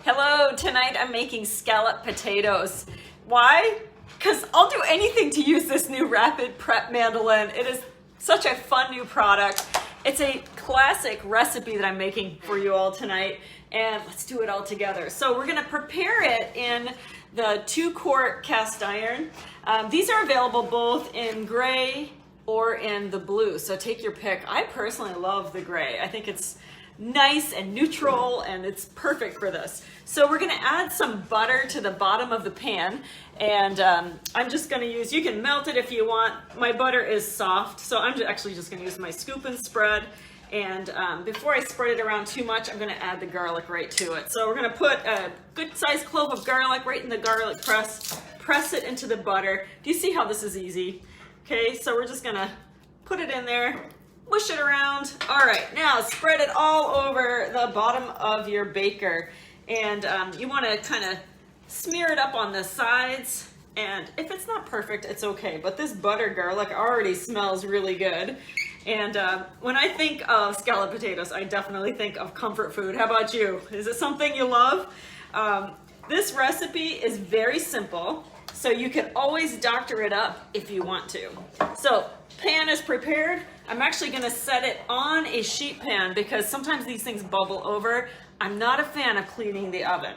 Hello, tonight I'm making scalloped potatoes. Why? Because I'll do anything to use this new rapid prep mandolin. It is such a fun new product. It's a classic recipe that I'm making for you all tonight, and let's do it all together. So we're gonna prepare it in the 2-quart cast iron. These are available both in gray or in the blue, so take your pick. I personally love the gray. I think it's nice and neutral and it's perfect for this. So we're gonna add some butter to the bottom of the pan, and I'm just gonna use, you can melt it if you want. My butter is soft, so I'm actually just gonna use my scoop and spread. And before I spread it around too much, I'm gonna add the garlic right to it. So we're gonna put a good sized clove of garlic right in the garlic press it into the butter. Do you see how this is easy? Okay, so we're just gonna put it in there, mush it around. All right, now spread it all over the bottom of your baker. And you wanna kinda smear it up on the sides. And if it's not perfect, it's okay. But this butter garlic already smells really good. And when I think of scalloped potatoes, I definitely think of comfort food. How about you? Is it something you love? This recipe is very simple, so you can always doctor it up if you want to. So pan is prepared. I'm actually gonna set it on a sheet pan because sometimes these things bubble over. I'm not a fan of cleaning the oven.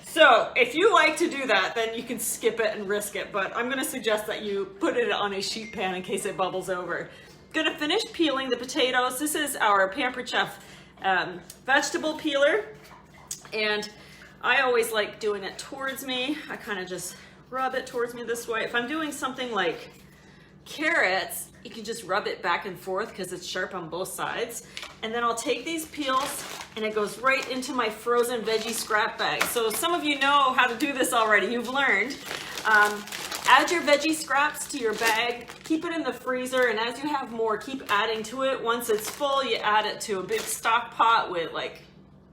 So if you like to do that, then you can skip it and risk it, but I'm gonna suggest that you put it on a sheet pan in case it bubbles over. Gonna finish peeling the potatoes. This is our Pampered Chef vegetable peeler, and I always like doing it towards me. I kind of just rub it towards me this way. If I'm doing something like carrots, you can just rub it back and forth because it's sharp on both sides. And then I'll take these peels and it goes right into my frozen veggie scrap bag. So some of you know how to do this already. You've learned. Add your veggie scraps to your bag, keep it in the freezer, and as you have more, keep adding to it. Once it's full, you add it to a big stock pot with like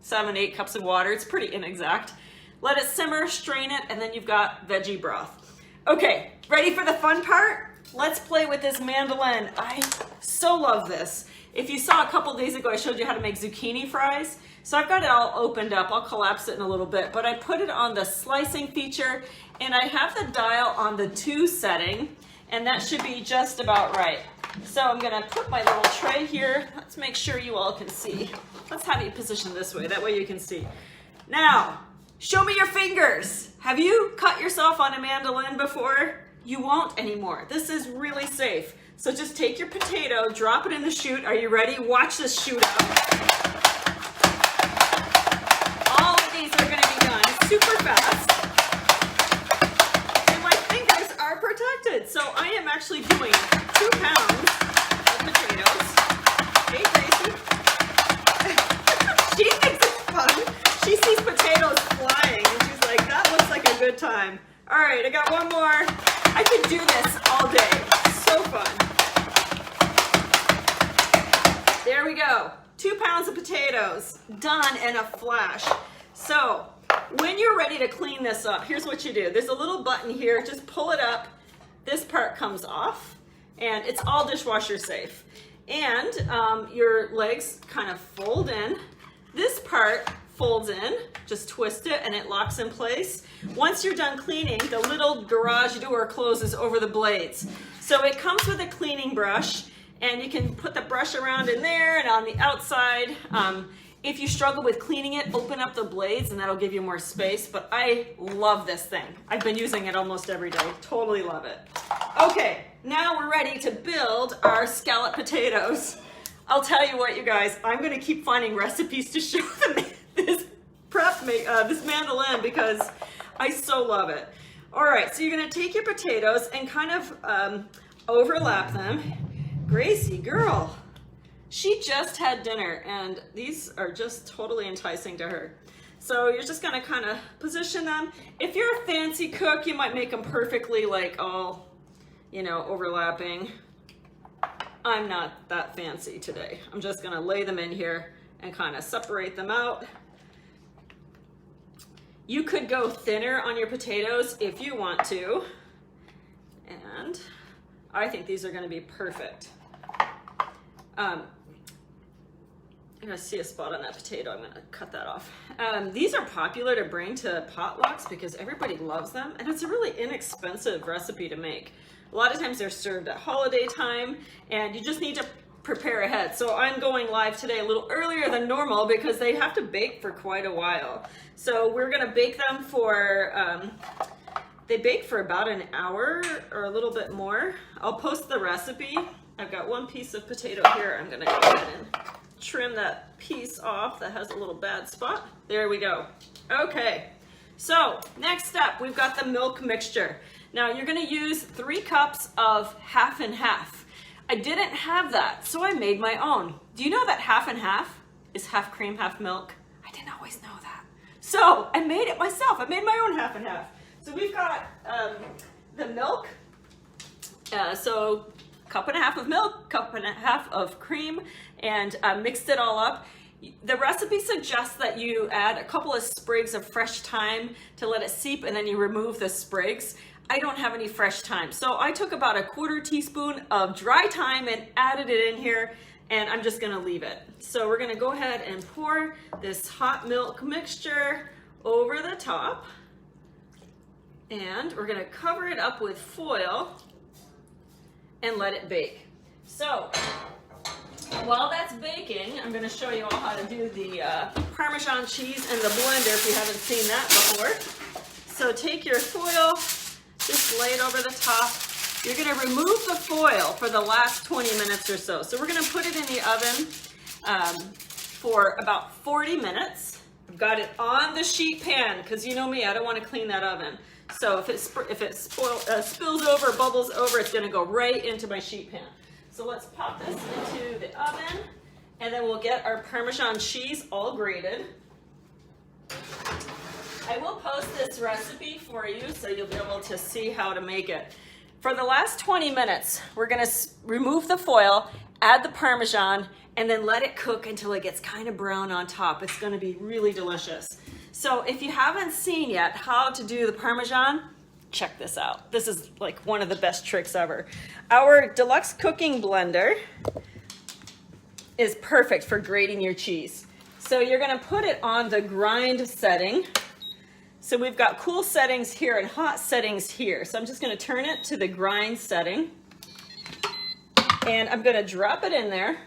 7-8 cups of water. It's pretty inexact. Let it simmer, strain it, and then you've got veggie broth. Okay, ready for the fun part? Let's play with this mandolin. I so love this. If you saw a couple days ago, I showed you how to make zucchini fries. So I've got it all opened up. I'll collapse it in a little bit, but I put it on the slicing feature, and I have the dial on the 2 setting, and that should be just about right. So I'm gonna put my little tray here. Let's make sure you all can see. Let's have you position this way, that way you can see. Now, show me your fingers. Have you cut yourself on a mandolin before? You won't anymore. This is really safe. So just take your potato, drop it in the chute. Are you ready? Watch this shoot up. All of these are gonna be done super fast. And my fingers are protected. So I am actually doing 2 pounds of potatoes. Hey, Gracie. She thinks it's fun. She sees potatoes flying and she's like, that looks like a good time. All right, I got one more. I could do this all day. So fun. There we go. 2 pounds of potatoes done in a flash. So when you're ready to clean this up, here's what you do. There's a little button here. Just pull it up. This part comes off, and it's all dishwasher safe. And your legs kind of fold in. This part folds in, just twist it and it locks in place. Once you're done cleaning, the little garage door closes over the blades. So it comes with a cleaning brush, and you can put the brush around in there and on the outside. If you struggle with cleaning it, open up the blades and that'll give you more space. But I love this thing. I've been using it almost every day. Totally love it. Okay, now we're ready to build our scalloped potatoes. I'll tell you what, you guys, I'm gonna keep finding recipes to show them this mandolin because I so love it. All right, so you're gonna take your potatoes and kind of overlap them. Gracie, girl, she just had dinner and these are just totally enticing to her. So you're just gonna kind of position them. If you're a fancy cook, you might make them perfectly like all, you know, overlapping. I'm not that fancy today. I'm just gonna lay them in here and kind of separate them out. You could go thinner on your potatoes if you want to. And I think these are gonna be perfect. I see a spot on that potato. I'm gonna cut that off. These are popular to bring to potlucks because everybody loves them, and it's a really inexpensive recipe to make. A lot of times they're served at holiday time, and you just need to prepare ahead. So I'm going live today a little earlier than normal because they have to bake for quite a while. So we're gonna bake them for, they bake for about an hour or a little bit more. I'll post the recipe. I've got one piece of potato here. I'm gonna go ahead and trim that piece off that has a little bad spot. There we go. Okay, so next up, we've got the milk mixture. Now you're gonna use 3 cups of half and half. I didn't have that, so I made my own. Do you know that half and half is half cream, half milk? I didn't always know that. So I made it myself. I made my own half and half. So we've got the milk, so 1.5 cups of milk, 1.5 cups of cream, and mixed it all up. The recipe suggests that you add a couple of sprigs of fresh thyme to let it seep, and then you remove the sprigs. I don't have any fresh thyme, so I took about 1/4 teaspoon of dry thyme and added it in here, and I'm just gonna leave it. So we're gonna go ahead and pour this hot milk mixture over the top, and we're gonna cover it up with foil and let it bake. So while that's baking, I'm gonna show you all how to do the Parmesan cheese in the blender if you haven't seen that before. So take your foil, just lay it over the top. You're gonna remove the foil for the last 20 minutes or so. So we're gonna put it in the oven for about 40 minutes. I've got it on the sheet pan, because you know me, I don't wanna clean that oven. So if it spills over, bubbles over, it's gonna go right into my sheet pan. So let's pop this into the oven, and then we'll get our Parmesan cheese all grated. I will post this recipe for you so you'll be able to see how to make it. For the last 20 minutes, we're gonna remove the foil, add the Parmesan, and then let it cook until it gets kind of brown on top. It's gonna be really delicious. So if you haven't seen yet how to do the Parmesan, check this out. This is like one of the best tricks ever. Our deluxe cooking blender is perfect for grating your cheese. So you're gonna put it on the grind setting. So we've got cool settings here and hot settings here. So I'm just gonna turn it to the grind setting, and I'm gonna drop it in there.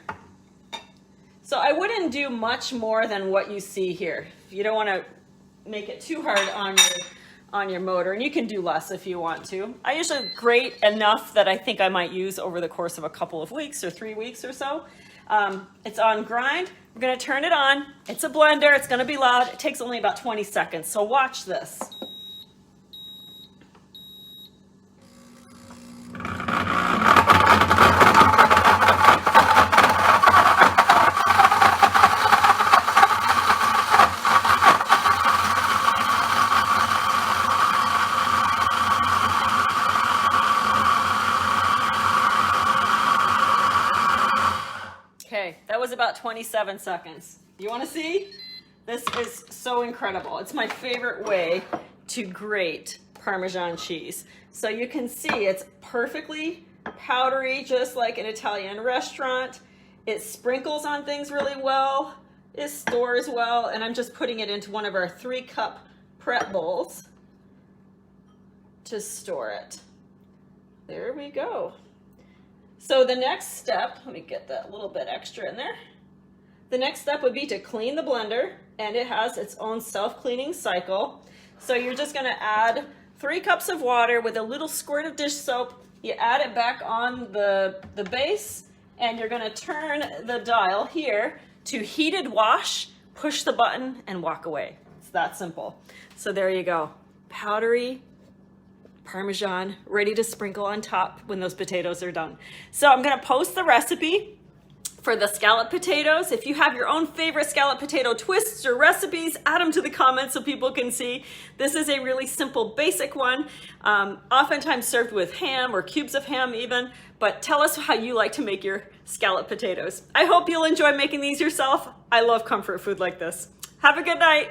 So I wouldn't do much more than what you see here. You don't wanna make it too hard on your motor, and you can do less if you want to. I usually grate enough that I think I might use over the course of a couple of weeks or 3 weeks or so. It's on grind. We're gonna turn it on. It's a blender, it's gonna be loud. It takes only about 20 seconds, so watch this. Okay, that was about 27 seconds. You want to see? This is so incredible. It's my favorite way to grate Parmesan cheese. So you can see it's perfectly powdery, just like an Italian restaurant. It sprinkles on things really well. It stores well, and I'm just putting it into one of our 3-cup prep bowls to store it. There we go. So the next step, let me get that little bit extra in there. The next step would be to clean the blender, and it has its own self-cleaning cycle. So you're just gonna add 3 cups of water with a little squirt of dish soap. You add it back on the base, and you're gonna turn the dial here to heated wash, push the button, and walk away. It's that simple. So there you go. Powdery Parmesan, ready to sprinkle on top when those potatoes are done. So I'm gonna post the recipe for the scalloped potatoes. If you have your own favorite scalloped potato twists or recipes, add them to the comments so people can see. This is a really simple, basic one, oftentimes served with ham or cubes of ham even, but tell us how you like to make your scalloped potatoes. I hope you'll enjoy making these yourself. I love comfort food like this. Have a good night.